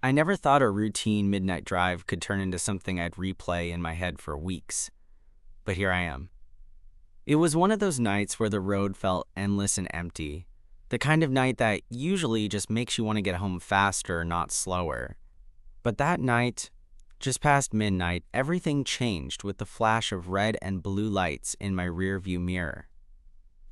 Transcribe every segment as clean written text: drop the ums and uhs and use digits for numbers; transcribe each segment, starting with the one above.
I never thought a routine midnight drive could turn into something I'd replay in my head for weeks. But here I am. It was one of those nights where the road felt endless and empty. The kind of night that usually just makes you want to get home faster, not slower. But that night, just past midnight, everything changed with the flash of red and blue lights in my rearview mirror.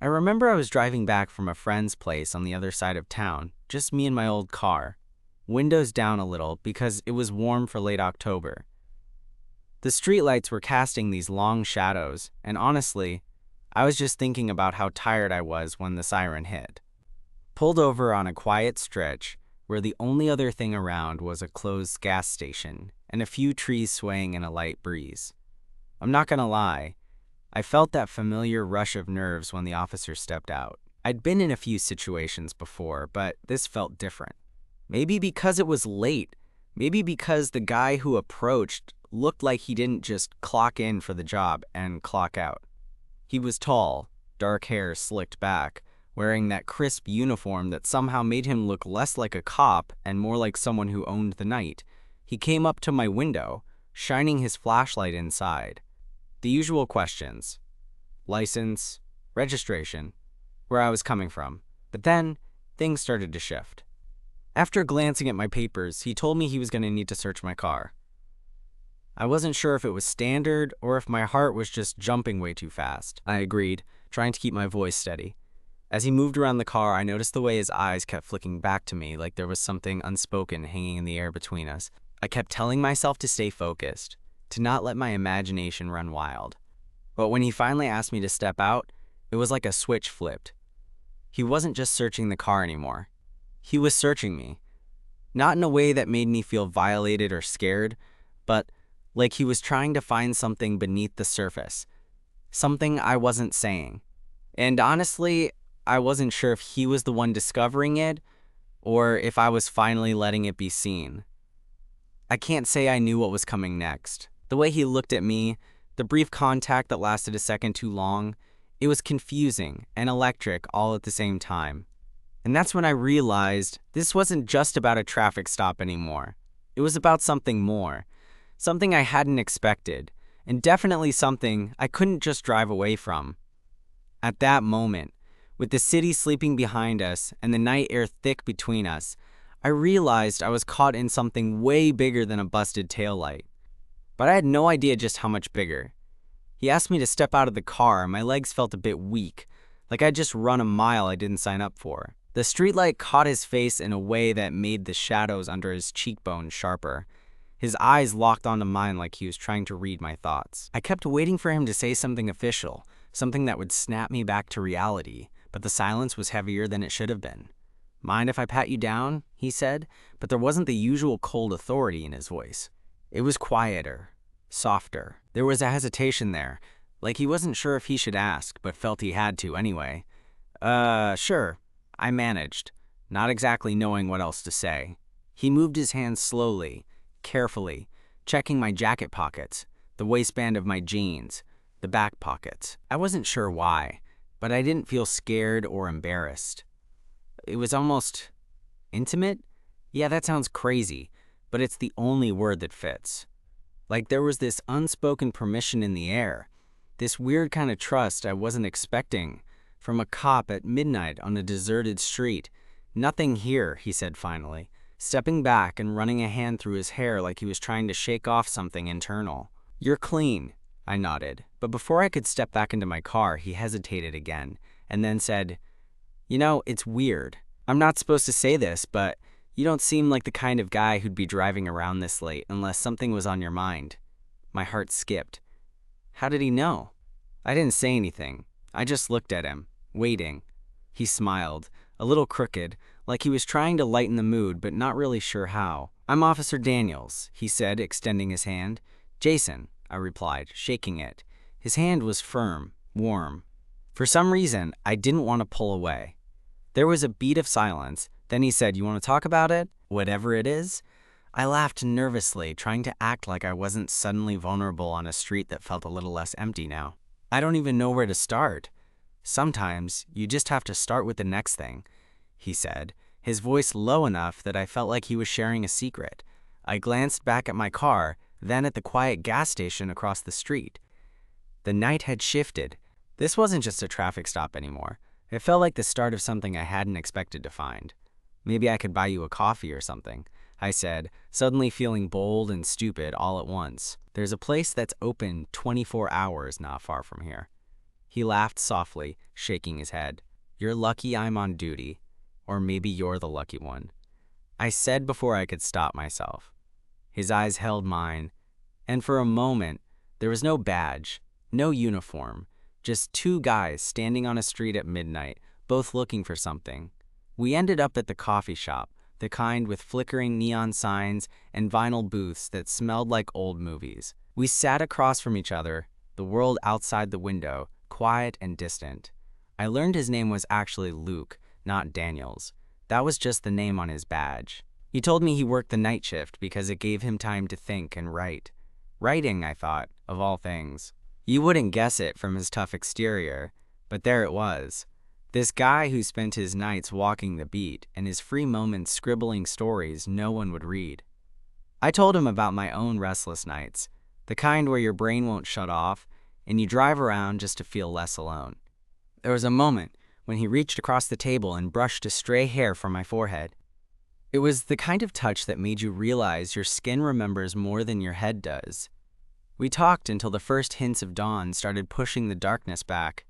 I remember I was driving back from a friend's place on the other side of town, just me and my old car, windows down a little because it was warm for late October. The streetlights were casting these long shadows, and honestly, I was just thinking about how tired I was when the siren hit. Pulled over on a quiet stretch where the only other thing around was a closed gas station and a few trees swaying in a light breeze. I'm not gonna lie, I felt that familiar rush of nerves when the officer stepped out. I'd been in a few situations before, but this felt different. Maybe because it was late, maybe because the guy who approached looked like he didn't just clock in for the job and clock out. He was tall, dark hair slicked back, wearing that crisp uniform that somehow made him look less like a cop and more like someone who owned the night. He came up to my window, shining his flashlight inside. The usual questions: license, registration, where I was coming from. But then, things started to shift. After glancing at my papers, he told me he was going to need to search my car. I wasn't sure if it was standard or if my heart was just jumping way too fast. I agreed, trying to keep my voice steady. As he moved around the car, I noticed the way his eyes kept flicking back to me like there was something unspoken hanging in the air between us. I kept telling myself to stay focused, to not let my imagination run wild. But when he finally asked me to step out, it was like a switch flipped. He wasn't just searching the car anymore. He was searching me. Not in a way that made me feel violated or scared, but like he was trying to find something beneath the surface. Something I wasn't saying. And honestly, I wasn't sure if he was the one discovering it or if I was finally letting it be seen. I can't say I knew what was coming next. The way he looked at me, the brief contact that lasted a second too long, it was confusing and electric all at the same time. And that's when I realized this wasn't just about a traffic stop anymore. It was about something more, something I hadn't expected, and definitely something I couldn't just drive away from. At that moment, with the city sleeping behind us and the night air thick between us, I realized I was caught in something way bigger than a busted taillight. But I had no idea just how much bigger. He asked me to step out of the car, and my legs felt a bit weak, like I'd just run a mile I didn't sign up for. The streetlight caught his face in a way that made the shadows under his cheekbones sharper. His eyes locked onto mine like he was trying to read my thoughts. I kept waiting for him to say something official, something that would snap me back to reality, but the silence was heavier than it should have been. "Mind if I pat you down?" he said, but there wasn't the usual cold authority in his voice. It was quieter, softer. There was a hesitation there, like he wasn't sure if he should ask, but felt he had to anyway. Sure," I managed, not exactly knowing what else to say. He moved his hands slowly, carefully, checking my jacket pockets, the waistband of my jeans, the back pockets. I wasn't sure why, but I didn't feel scared or embarrassed. It was almost intimate? Yeah, that sounds crazy, but it's the only word that fits. Like there was this unspoken permission in the air, this weird kind of trust I wasn't expecting from a cop at midnight on a deserted street. "Nothing here," he said finally, stepping back and running a hand through his hair like he was trying to shake off something internal. "You're clean," I nodded, but before I could step back into my car, he hesitated again, and then said, "You know, it's weird. I'm not supposed to say this, but you don't seem like the kind of guy who'd be driving around this late unless something was on your mind." My heart skipped. How did he know? I didn't say anything. I just looked at him, waiting. He smiled, a little crooked, like he was trying to lighten the mood but not really sure how. "I'm Officer Daniels," he said, extending his hand. "Jason," I replied, shaking it. His hand was firm, warm. For some reason, I didn't want to pull away. There was a beat of silence. Then he said, "You want to talk about it? Whatever it is?" I laughed nervously, trying to act like I wasn't suddenly vulnerable on a street that felt a little less empty now. "I don't even know where to start." "Sometimes, you just have to start with the next thing," he said, his voice low enough that I felt like he was sharing a secret. I glanced back at my car, then at the quiet gas station across the street. The night had shifted. This wasn't just a traffic stop anymore. It felt like the start of something I hadn't expected to find. "Maybe I could buy you a coffee or something," I said, suddenly feeling bold and stupid all at once. "There's a place that's open 24 hours not far from here." He laughed softly, shaking his head. "You're lucky I'm on duty. Or maybe you're the lucky one," I said before I could stop myself. His eyes held mine, and for a moment, there was no badge, no uniform, just two guys standing on a street at midnight, both looking for something. We ended up at the coffee shop, the kind with flickering neon signs and vinyl booths that smelled like old movies. We sat across from each other, the world outside the window, quiet and distant. I learned his name was actually Luke, not Daniels. That was just the name on his badge. He told me he worked the night shift because it gave him time to think and write. Writing, I thought, of all things. You wouldn't guess it from his tough exterior, but there it was. This guy who spent his nights walking the beat and his free moments scribbling stories no one would read. I told him about my own restless nights, the kind where your brain won't shut off and you drive around just to feel less alone. There was a moment when he reached across the table and brushed a stray hair from my forehead. It was the kind of touch that made you realize your skin remembers more than your head does. We talked until the first hints of dawn started pushing the darkness back.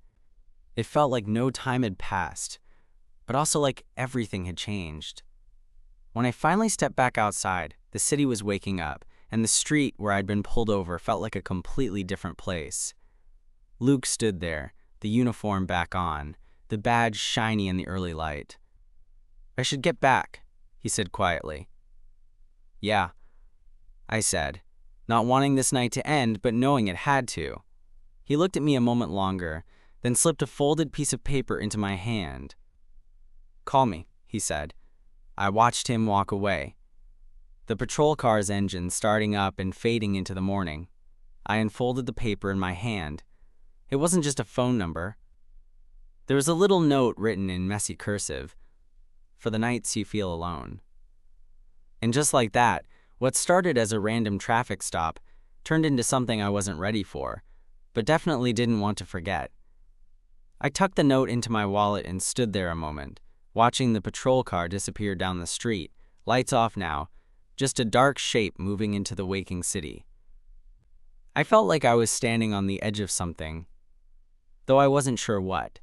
It felt like no time had passed, but also like everything had changed. When I finally stepped back outside, the city was waking up, and the street where I'd been pulled over felt like a completely different place. Luke stood there, the uniform back on, the badge shiny in the early light. "I should get back," he said quietly. "Yeah," I said, not wanting this night to end, but knowing it had to. He looked at me a moment longer, then slipped a folded piece of paper into my hand. "Call me," he said. I watched him walk away, the patrol car's engine starting up and fading into the morning. I unfolded the paper in my hand. It wasn't just a phone number. There was a little note written in messy cursive, "For the nights you feel alone." And just like that, what started as a random traffic stop turned into something I wasn't ready for, but definitely didn't want to forget. I tucked the note into my wallet and stood there a moment, watching the patrol car disappear down the street, lights off now, just a dark shape moving into the waking city. I felt like I was standing on the edge of something, though I wasn't sure what.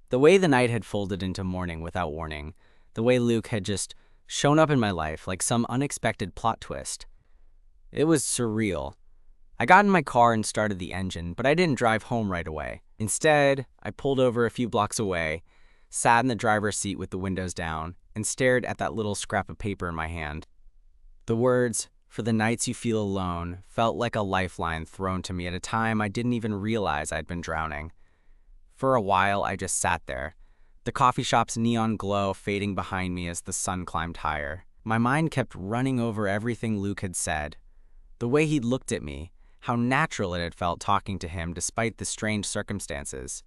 The way the night had folded into morning without warning, the way Luke had just shown up in my life like some unexpected plot twist. It was surreal. I got in my car and started the engine, but I didn't drive home right away. Instead, I pulled over a few blocks away, sat in the driver's seat with the windows down, and stared at that little scrap of paper in my hand. The words, "For the nights you feel alone," felt like a lifeline thrown to me at a time I didn't even realize I'd been drowning. For a while, I just sat there, the coffee shop's neon glow fading behind me as the sun climbed higher. My mind kept running over everything Luke had said, the way he'd looked at me, how natural it had felt talking to him despite the strange circumstances.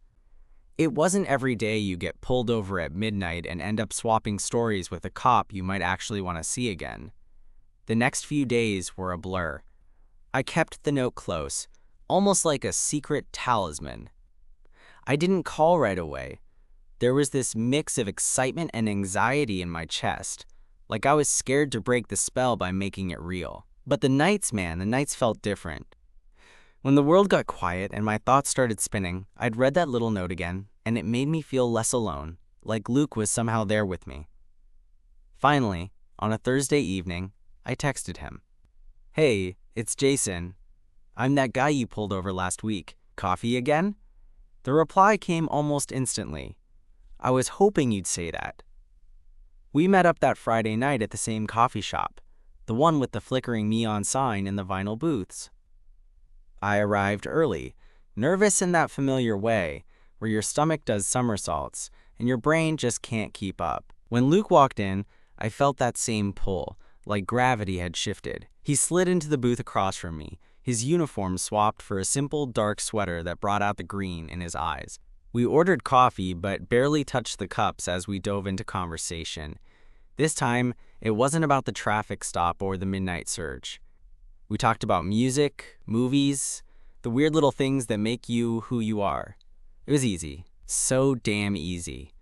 It wasn't every day you get pulled over at midnight and end up swapping stories with a cop you might actually want to see again. The next few days were a blur. I kept the note close, almost like a secret talisman. I didn't call right away. There was this mix of excitement and anxiety in my chest, like I was scared to break the spell by making it real. But the nights felt different. When the world got quiet and my thoughts started spinning, I'd read that little note again, and it made me feel less alone, like Luke was somehow there with me. Finally, on a Thursday evening, I texted him. "Hey, it's Jason. I'm that guy you pulled over last week. Coffee again?" The reply came almost instantly. "I was hoping you'd say that." We met up that Friday night at the same coffee shop, the one with the flickering neon sign and the vinyl booths. I arrived early, nervous in that familiar way, where your stomach does somersaults and your brain just can't keep up. When Luke walked in, I felt that same pull, like gravity had shifted. He slid into the booth across from me, his uniform swapped for a simple dark sweater that brought out the green in his eyes. We ordered coffee, but barely touched the cups as we dove into conversation. This time, it wasn't about the traffic stop or the midnight surge. We talked about music, movies, the weird little things that make you who you are. It was easy. So damn easy.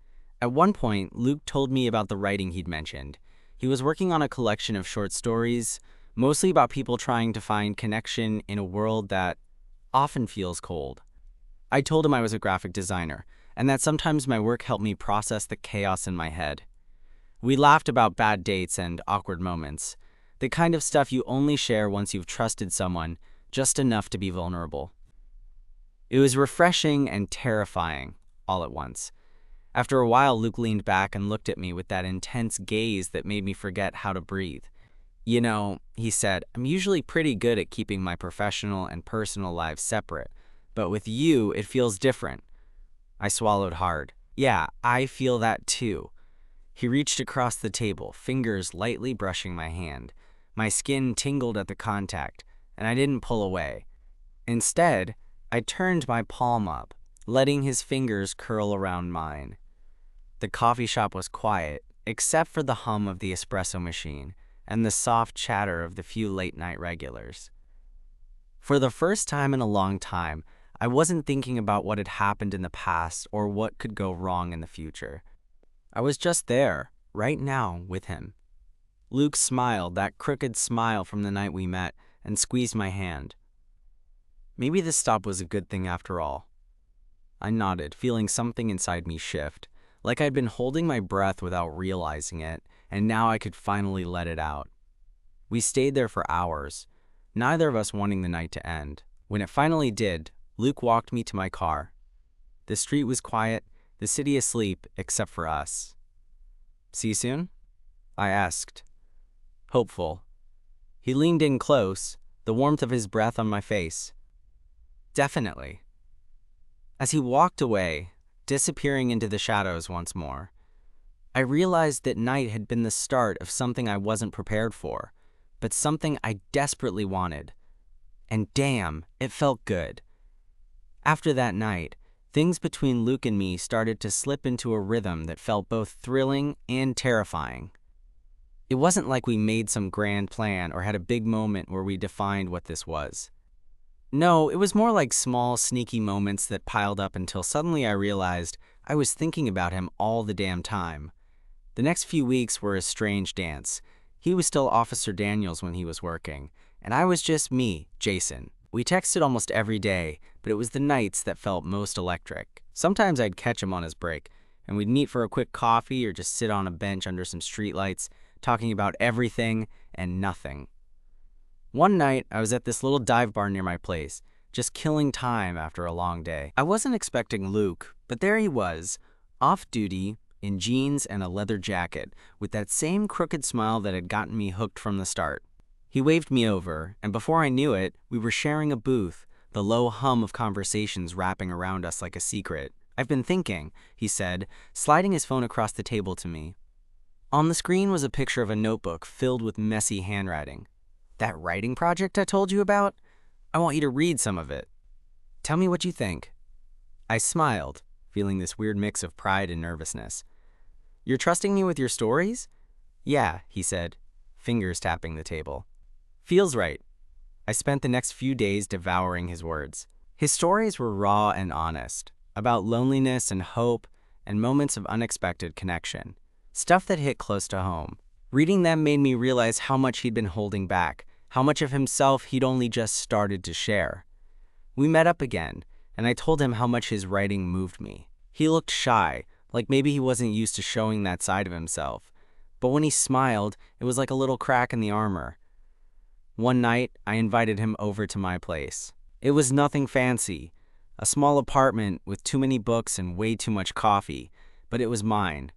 At one point, Luke told me about the writing he'd mentioned. He was working on a collection of short stories, mostly about people trying to find connection in a world that often feels cold. I told him I was a graphic designer, and that sometimes my work helped me process the chaos in my head. We laughed about bad dates and awkward moments, the kind of stuff you only share once you've trusted someone just enough to be vulnerable. It was refreshing and terrifying, all at once. After a while, Luke leaned back and looked at me with that intense gaze that made me forget how to breathe. "You know," he said, "I'm usually pretty good at keeping my professional and personal lives separate, but with you, it feels different." I swallowed hard. "Yeah, I feel that too." He reached across the table, fingers lightly brushing my hand. My skin tingled at the contact, and I didn't pull away. Instead, I turned my palm up, letting his fingers curl around mine. The coffee shop was quiet, except for the hum of the espresso machine and the soft chatter of the few late-night regulars. For the first time in a long time, I wasn't thinking about what had happened in the past or what could go wrong in the future. I was just there, right now, with him. Luke smiled, that crooked smile from the night we met, and squeezed my hand. Maybe this stop was a good thing after all. I nodded, feeling something inside me shift, like I'd been holding my breath without realizing it, and now I could finally let it out. We stayed there for hours, neither of us wanting the night to end. When it finally did, Luke walked me to my car. The street was quiet, the city asleep, except for us. "See you soon?" I asked, hopeful. He leaned in close, the warmth of his breath on my face. "Definitely." As he walked away, disappearing into the shadows once more, I realized that night had been the start of something I wasn't prepared for, but something I desperately wanted. And damn, it felt good. After that night, things between Luke and me started to slip into a rhythm that felt both thrilling and terrifying. It wasn't like we made some grand plan or had a big moment where we defined what this was. No, it was more like small, sneaky moments that piled up until suddenly I realized I was thinking about him all the damn time. The next few weeks were a strange dance. He was still Officer Daniels when he was working, and I was just me, Jason. We texted almost every day, but it was the nights that felt most electric. Sometimes I'd catch him on his break, and we'd meet for a quick coffee or just sit on a bench under some streetlights, talking about everything and nothing. One night, I was at this little dive bar near my place, just killing time after a long day. I wasn't expecting Luke, but there he was, off-duty, in jeans and a leather jacket, with that same crooked smile that had gotten me hooked from the start. He waved me over, and before I knew it, we were sharing a booth, the low hum of conversations wrapping around us like a secret. "I've been thinking," he said, sliding his phone across the table to me. On the screen was a picture of a notebook filled with messy handwriting. "That writing project I told you about? I want you to read some of it. Tell me what you think." I smiled, feeling this weird mix of pride and nervousness. "You're trusting me with your stories?" "Yeah," he said, fingers tapping the table. "Feels right." I spent the next few days devouring his words. His stories were raw and honest, about loneliness and hope and moments of unexpected connection, stuff that hit close to home. Reading them made me realize how much he'd been holding back, how much of himself he'd only just started to share. We met up again, and I told him how much his writing moved me. He looked shy, like maybe he wasn't used to showing that side of himself. But when he smiled, it was like a little crack in the armor. One night, I invited him over to my place. It was nothing fancy, a small apartment with too many books and way too much coffee, but it was mine.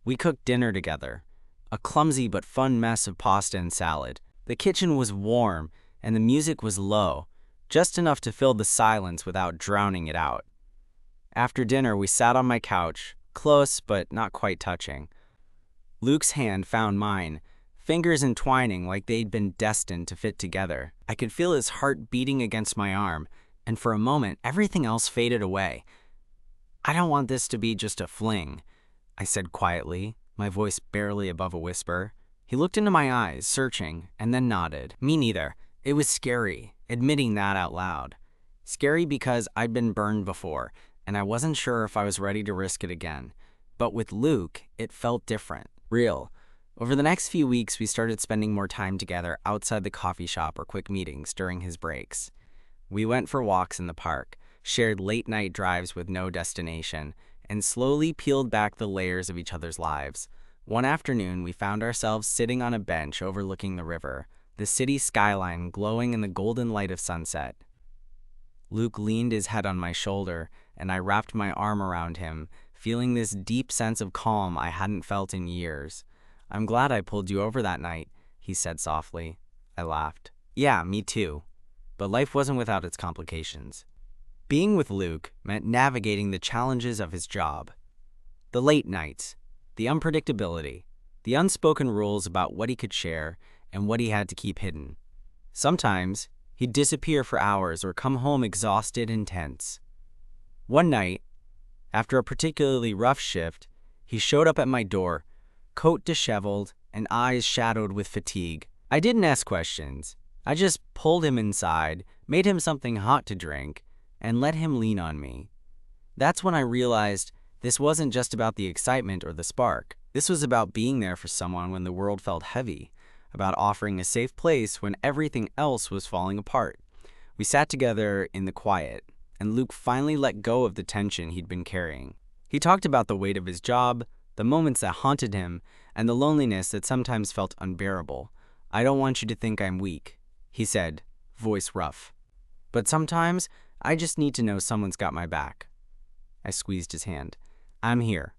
We cooked dinner together, a clumsy but fun mess of pasta and salad. The kitchen was warm, and the music was low, just enough to fill the silence without drowning it out. After dinner, we sat on my couch, close but not quite touching. Luke's hand found mine, fingers entwining like they'd been destined to fit together. I could feel his heart beating against my arm, and for a moment, everything else faded away. I don't want this to be just a fling, I said quietly, my voice barely above a whisper. He looked into my eyes, searching, and then nodded. Me neither. It was scary, admitting that out loud. Scary because I'd been burned before, and I wasn't sure if I was ready to risk it again. But with Luke, it felt different, real. Over the next few weeks, we started spending more time together outside the coffee shop or quick meetings during his breaks. We went for walks in the park, shared late-night drives with no destination, and slowly peeled back the layers of each other's lives. One afternoon, we found ourselves sitting on a bench overlooking the river, the city skyline glowing in the golden light of sunset. Luke leaned his head on my shoulder, and I wrapped my arm around him, feeling this deep sense of calm I hadn't felt in years. "I'm glad I pulled you over that night," he said softly. I laughed. "Yeah, me too." But life wasn't without its complications. Being with Luke meant navigating the challenges of his job. The late nights, the unpredictability, the unspoken rules about what he could share and what he had to keep hidden. Sometimes, he'd disappear for hours or come home exhausted and tense. One night, after a particularly rough shift, he showed up at my door, coat disheveled and eyes shadowed with fatigue. I didn't ask questions. I just pulled him inside, made him something hot to drink, and let him lean on me. That's when I realized this wasn't just about the excitement or the spark. This was about being there for someone when the world felt heavy, about offering a safe place when everything else was falling apart. We sat together in the quiet, and Luke finally let go of the tension he'd been carrying. He talked about the weight of his job, the moments that haunted him, and the loneliness that sometimes felt unbearable. "I don't want you to think I'm weak," he said, voice rough. "But sometimes, I just need to know someone's got my back." I squeezed his hand. "I'm here.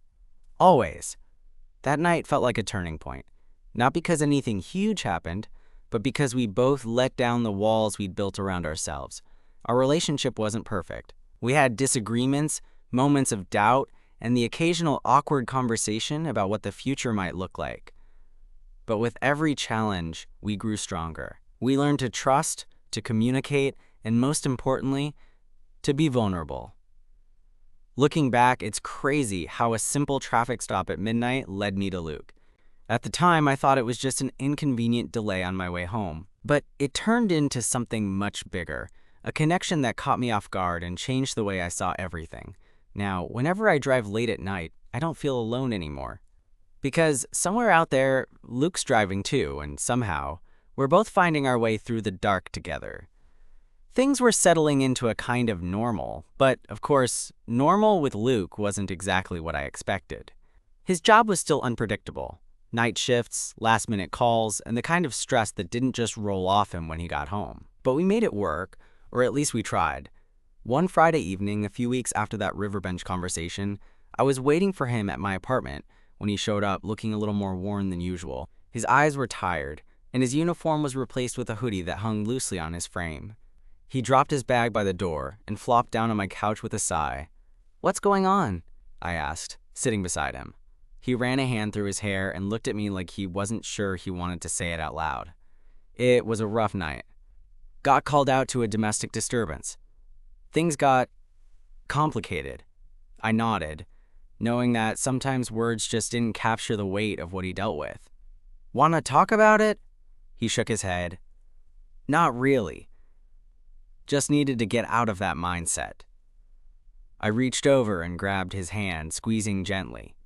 Always." That night felt like a turning point. Not because anything huge happened, but because we both let down the walls we'd built around ourselves. Our relationship wasn't perfect. We had disagreements, moments of doubt, and the occasional awkward conversation about what the future might look like. But with every challenge, we grew stronger. We learned to trust, to communicate, and most importantly, to be vulnerable. Looking back, it's crazy how a simple traffic stop at midnight led me to Luke. At the time, I thought it was just an inconvenient delay on my way home. But it turned into something much bigger, a connection that caught me off guard and changed the way I saw everything. Now, whenever I drive late at night, I don't feel alone anymore. Because somewhere out there, Luke's driving too, and somehow, we're both finding our way through the dark together. Things were settling into a kind of normal, but, of course, normal with Luke wasn't exactly what I expected. His job was still unpredictable. Night shifts, last-minute calls, and the kind of stress that didn't just roll off him when he got home. But we made it work, or at least we tried. One Friday evening, a few weeks after that riverbench conversation, I was waiting for him at my apartment when he showed up looking a little more worn than usual. His eyes were tired, and his uniform was replaced with a hoodie that hung loosely on his frame. He dropped his bag by the door and flopped down on my couch with a sigh. "What's going on?" I asked, sitting beside him. He ran a hand through his hair and looked at me like he wasn't sure he wanted to say it out loud. "It was a rough night. Got called out to a domestic disturbance. Things got complicated." I nodded, knowing that sometimes words just didn't capture the weight of what he dealt with. "Wanna talk about it?" He shook his head. "Not really. Just needed to get out of that mindset." I reached over and grabbed his hand, squeezing gently.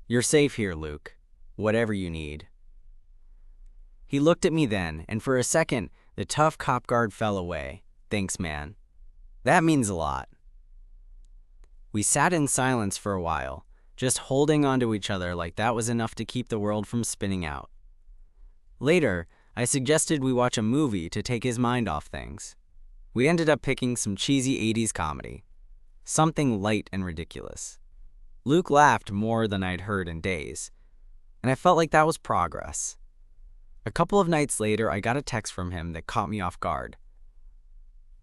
"You're safe here, Luke. Whatever you need." He looked at me then, and for a second, the tough cop guard fell away. "Thanks, man. That means a lot." We sat in silence for a while, just holding onto each other like that was enough to keep the world from spinning out. Later, I suggested we watch a movie to take his mind off things. We ended up picking some cheesy 80s comedy, something light and ridiculous. Luke laughed more than I'd heard in days, and I felt like that was progress. A couple of nights later, I got a text from him that caught me off guard.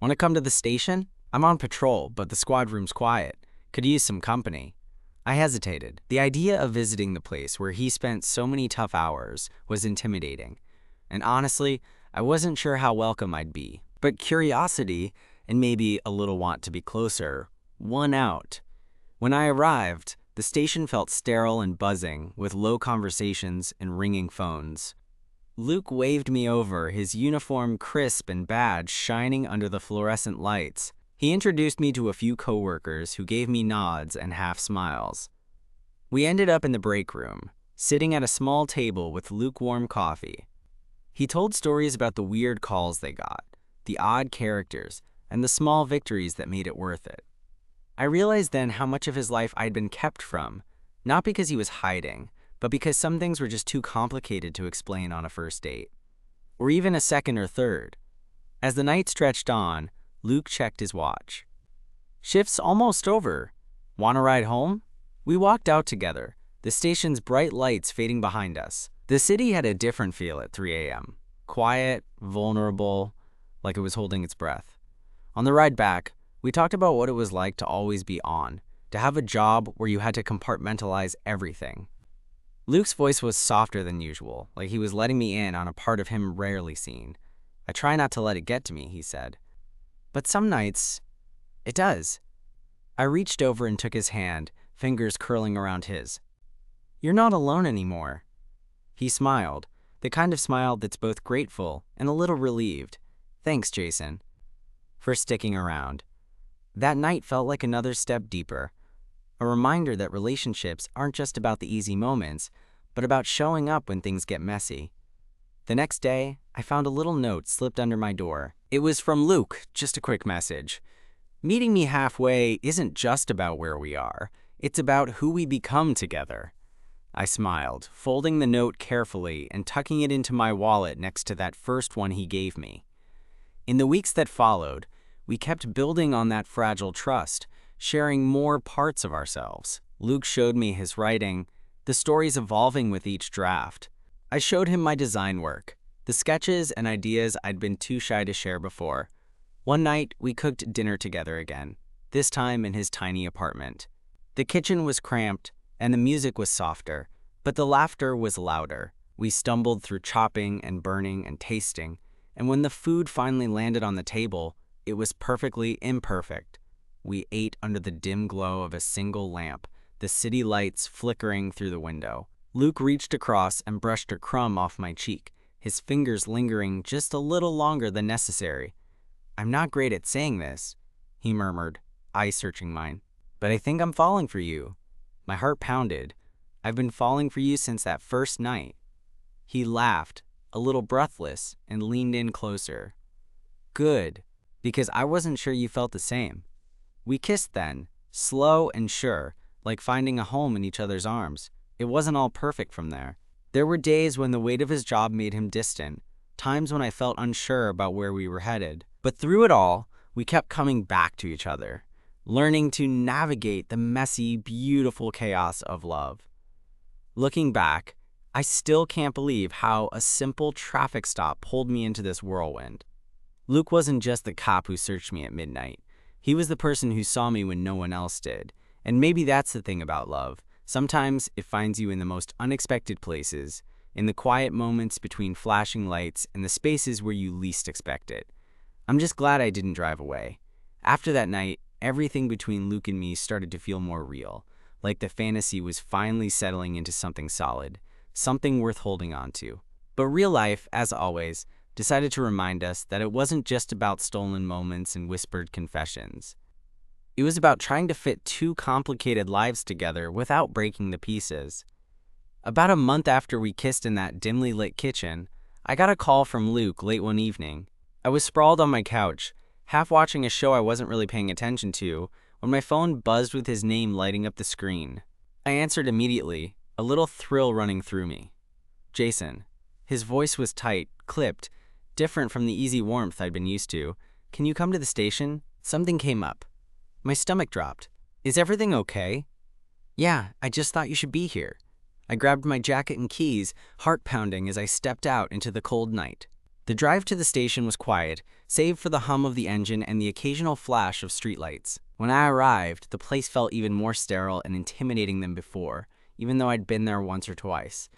"Want to come to the station? I'm on patrol, but the squad room's quiet. Could use some company." I hesitated. The idea of visiting the place where he spent so many tough hours was intimidating, and honestly, I wasn't sure how welcome I'd be. But curiosity, and maybe a little want to be closer, won out. When I arrived, the station felt sterile and buzzing, with low conversations and ringing phones. Luke waved me over, his uniform crisp and badge shining under the fluorescent lights. He introduced me to a few coworkers who gave me nods and half smiles. We ended up in the break room, sitting at a small table with lukewarm coffee. He told stories about the weird calls they got, the odd characters, and the small victories that made it worth it. I realized then how much of his life I'd been kept from, not because he was hiding, but because some things were just too complicated to explain on a first date, or even a second or third. As the night stretched on, Luke checked his watch. "Shift's almost over. Want to ride home?" We walked out together, the station's bright lights fading behind us. The city had a different feel at 3 a.m. Quiet, vulnerable, like it was holding its breath. On the ride back, we talked about what it was like to always be on, to have a job where you had to compartmentalize everything. Luke's voice was softer than usual, like he was letting me in on a part of him rarely seen. "I try not to let it get to me," he said. "But some nights, it does." I reached over and took his hand, fingers curling around his. "You're not alone anymore." He smiled, the kind of smile that's both grateful and a little relieved. "Thanks, Jason, for sticking around." That night felt like another step deeper, a reminder that relationships aren't just about the easy moments, but about showing up when things get messy. The next day, I found a little note slipped under my door. It was from Luke, just a quick message. "Meeting me halfway isn't just about where we are, it's about who we become together." I smiled, folding the note carefully and tucking it into my wallet next to that first one he gave me. In the weeks that followed, we kept building on that fragile trust, sharing more parts of ourselves. Luke showed me his writing, the stories evolving with each draft. I showed him my design work, the sketches and ideas I'd been too shy to share before. One night, we cooked dinner together again, this time in his tiny apartment. The kitchen was cramped, and the music was softer, but the laughter was louder. We stumbled through chopping and burning and tasting, and when the food finally landed on the table, it was perfectly imperfect. We ate under the dim glow of a single lamp, the city lights flickering through the window. Luke reached across and brushed a crumb off my cheek, his fingers lingering just a little longer than necessary. "I'm not great at saying this," he murmured, eyes searching mine, "but I think I'm falling for you." My heart pounded. "I've been falling for you since that first night." He laughed, a little breathless, and leaned in closer. "Good, because I wasn't sure you felt the same." We kissed then, slow and sure, like finding a home in each other's arms. It wasn't all perfect from there. There were days when the weight of his job made him distant, times when I felt unsure about where we were headed. But through it all, we kept coming back to each other, learning to navigate the messy, beautiful chaos of love. Looking back, I still can't believe how a simple traffic stop pulled me into this whirlwind. Luke wasn't just the cop who searched me at midnight. He was the person who saw me when no one else did. And maybe that's the thing about love. Sometimes it finds you in the most unexpected places, in the quiet moments between flashing lights and the spaces where you least expect it. I'm just glad I didn't drive away. After that night, everything between Luke and me started to feel more real, like the fantasy was finally settling into something solid, something worth holding on to. But real life, as always, decided to remind us that it wasn't just about stolen moments and whispered confessions. It was about trying to fit two complicated lives together without breaking the pieces. About a month after we kissed in that dimly lit kitchen, I got a call from Luke late one evening. I was sprawled on my couch, half watching a show I wasn't really paying attention to, when my phone buzzed with his name lighting up the screen. I answered immediately, a little thrill running through me. "Jason." His voice was tight, clipped, different from the easy warmth I'd been used to. "Can you come to the station? Something came up." My stomach dropped. "Is everything okay?" "Yeah, I just thought you should be here." I grabbed my jacket and keys, heart pounding as I stepped out into the cold night. The drive to the station was quiet, save for the hum of the engine and the occasional flash of streetlights. When I arrived, the place felt even more sterile and intimidating than before, even though I'd been there once or twice.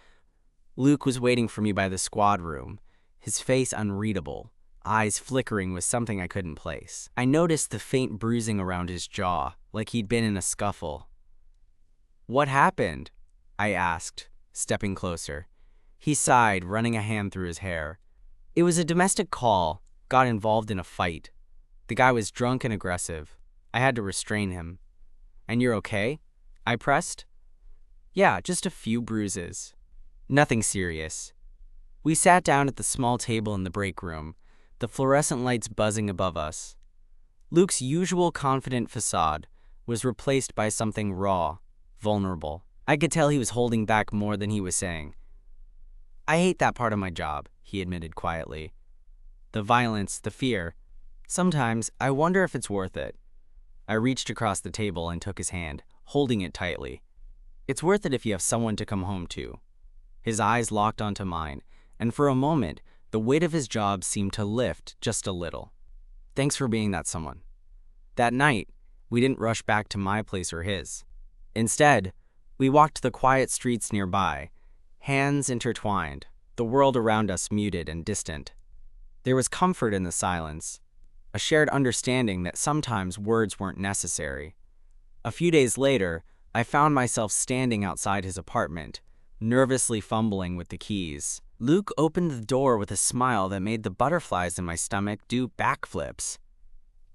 Luke was waiting for me by the squad room, his face unreadable, eyes flickering with something I couldn't place. I noticed the faint bruising around his jaw, like he'd been in a scuffle. "What happened?" I asked, stepping closer. He sighed, running a hand through his hair. "It was a domestic call. Got involved in a fight. The guy was drunk and aggressive. I had to restrain him." "And you're okay?" I pressed. "Yeah, just a few bruises. Nothing serious." We sat down at the small table in the break room, the fluorescent lights buzzing above us. Luke's usual confident facade was replaced by something raw, vulnerable. I could tell he was holding back more than he was saying. "I hate that part of my job," he admitted quietly. "The violence, the fear. Sometimes I wonder if it's worth it." I reached across the table and took his hand, holding it tightly. "It's worth it if you have someone to come home to." His eyes locked onto mine, and for a moment, the weight of his job seemed to lift just a little. "Thanks for being that someone." That night, we didn't rush back to my place or his. Instead, we walked the quiet streets nearby, hands intertwined, the world around us muted and distant. There was comfort in the silence, a shared understanding that sometimes words weren't necessary. A few days later, I found myself standing outside his apartment, nervously fumbling with the keys. Luke opened the door with a smile that made the butterflies in my stomach do backflips.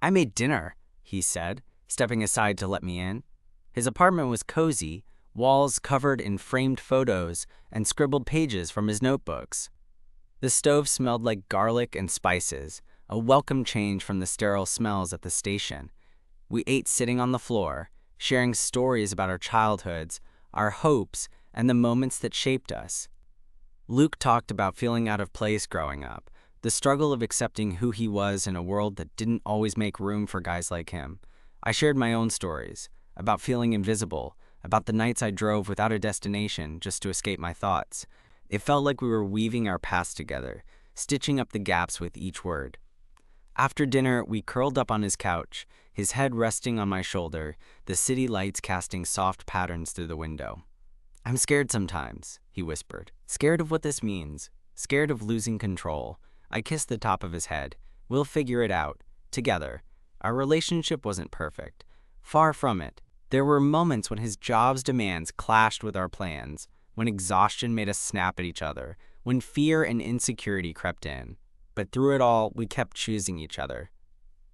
"I made dinner," he said, stepping aside to let me in. His apartment was cozy, walls covered in framed photos and scribbled pages from his notebooks. The stove smelled like garlic and spices, a welcome change from the sterile smells at the station. We ate sitting on the floor, sharing stories about our childhoods, our hopes, and the moments that shaped us. Luke talked about feeling out of place growing up, the struggle of accepting who he was in a world that didn't always make room for guys like him. I shared my own stories, about feeling invisible, about the nights I drove without a destination just to escape my thoughts. It felt like we were weaving our past together, stitching up the gaps with each word. After dinner, we curled up on his couch, his head resting on my shoulder, the city lights casting soft patterns through the window. "I'm scared sometimes," he whispered. "Scared of what this means. Scared of losing control." I kissed the top of his head. "We'll figure it out. Together." Our relationship wasn't perfect. Far from it. There were moments when his job's demands clashed with our plans, when exhaustion made us snap at each other, when fear and insecurity crept in. But through it all, we kept choosing each other.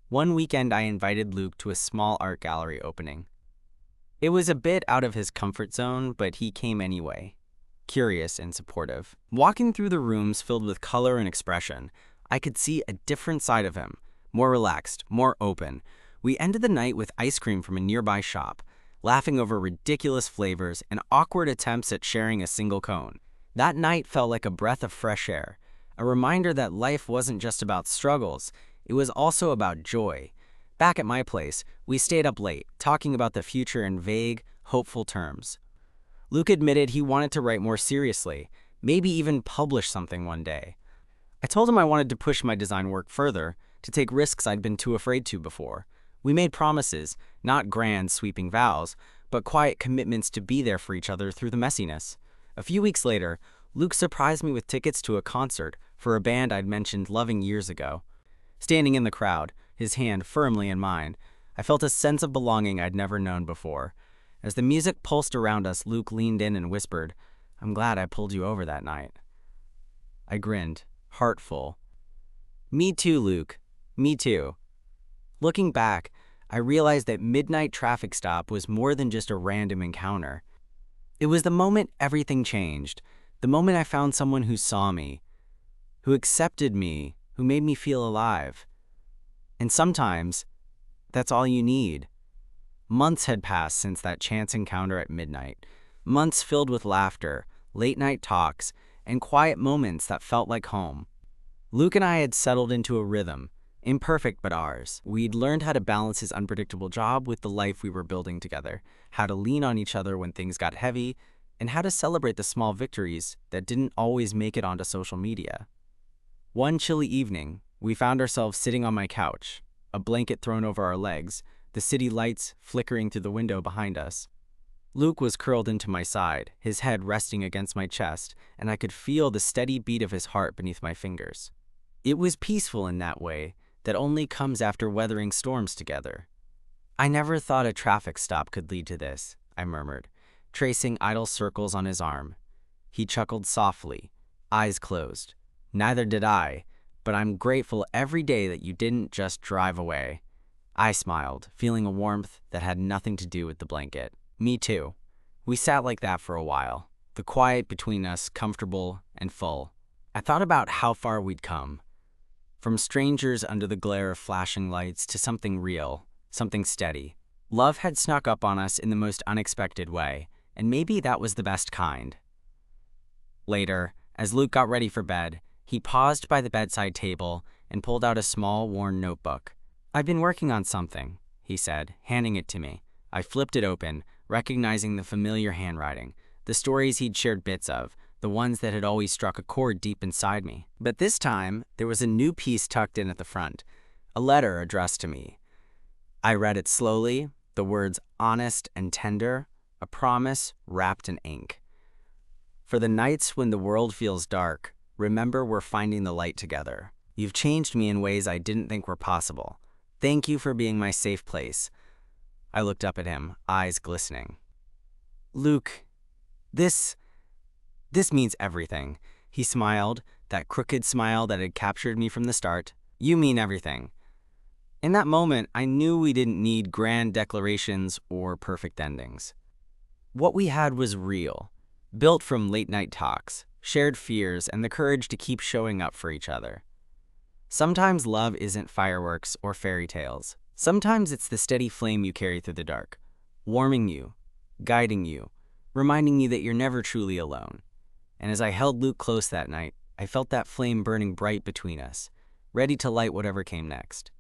One weekend, I invited Luke to a small art gallery opening. It was a bit out of his comfort zone, but he came anyway, curious and supportive. Walking through the rooms filled with color and expression, I could see a different side of him, more relaxed, more open. We ended the night with ice cream from a nearby shop, laughing over ridiculous flavors and awkward attempts at sharing a single cone. That night felt like a breath of fresh air, a reminder that life wasn't just about struggles, it was also about joy. Back at my place, we stayed up late, talking about the future in vague, hopeful terms. Luke admitted he wanted to write more seriously, maybe even publish something one day. I told him I wanted to push my design work further, to take risks I'd been too afraid to before. We made promises, not grand, sweeping vows, but quiet commitments to be there for each other through the messiness. A few weeks later, Luke surprised me with tickets to a concert for a band I'd mentioned loving years ago. Standing in the crowd, his hand firmly in mine, I felt a sense of belonging I'd never known before. As the music pulsed around us, Luke leaned in and whispered, "I'm glad I pulled you over that night." I grinned, heart full. "Me too, Luke. Me too." Looking back, I realized that Midnight Traffic Stop was more than just a random encounter. It was the moment everything changed, the moment I found someone who saw me, who accepted me, who made me feel alive. And sometimes, that's all you need. Months had passed since that chance encounter at midnight, months filled with laughter, late-night talks, and quiet moments that felt like home. Luke and I had settled into a rhythm, imperfect but ours. We'd learned how to balance his unpredictable job with the life we were building together, how to lean on each other when things got heavy, and how to celebrate the small victories that didn't always make it onto social media. One chilly evening, we found ourselves sitting on my couch, a blanket thrown over our legs, the city lights flickering through the window behind us. Luke was curled into my side, his head resting against my chest, and I could feel the steady beat of his heart beneath my fingers. It was peaceful in that way that only comes after weathering storms together. "I never thought a traffic stop could lead to this," I murmured. tracing idle circles on his arm. He chuckled softly, eyes closed. Neither did I, but I'm grateful every day that you didn't just drive away. I smiled, feeling a warmth that had nothing to do with the blanket. Me too. We sat like that for a while, the quiet between us comfortable and full. I thought about how far we'd come. From strangers under the glare of flashing lights to something real, something steady. Love had snuck up on us in the most unexpected way, and maybe that was the best kind. Later, as Luke got ready for bed, he paused by the bedside table and pulled out a small, worn notebook. "I've been working on something," he said, handing it to me. I flipped it open, recognizing the familiar handwriting, the stories he'd shared bits of, the ones that had always struck a chord deep inside me. But this time, there was a new piece tucked in at the front, a letter addressed to me. I read it slowly, the words honest and tender, a promise wrapped in ink. "For the nights when the world feels dark, remember we're finding the light together. You've changed me in ways I didn't think were possible. Thank you for being my safe place." I looked up at him, eyes glistening. "Luke, this means everything." He smiled, that crooked smile that had captured me from the start. "You mean everything." In that moment, I knew we didn't need grand declarations or perfect endings. What we had was real, built from late-night talks, shared fears, and the courage to keep showing up for each other. Sometimes love isn't fireworks or fairy tales. Sometimes it's the steady flame you carry through the dark, warming you, guiding you, reminding you that you're never truly alone. And as I held Luke close that night, I felt that flame burning bright between us, ready to light whatever came next.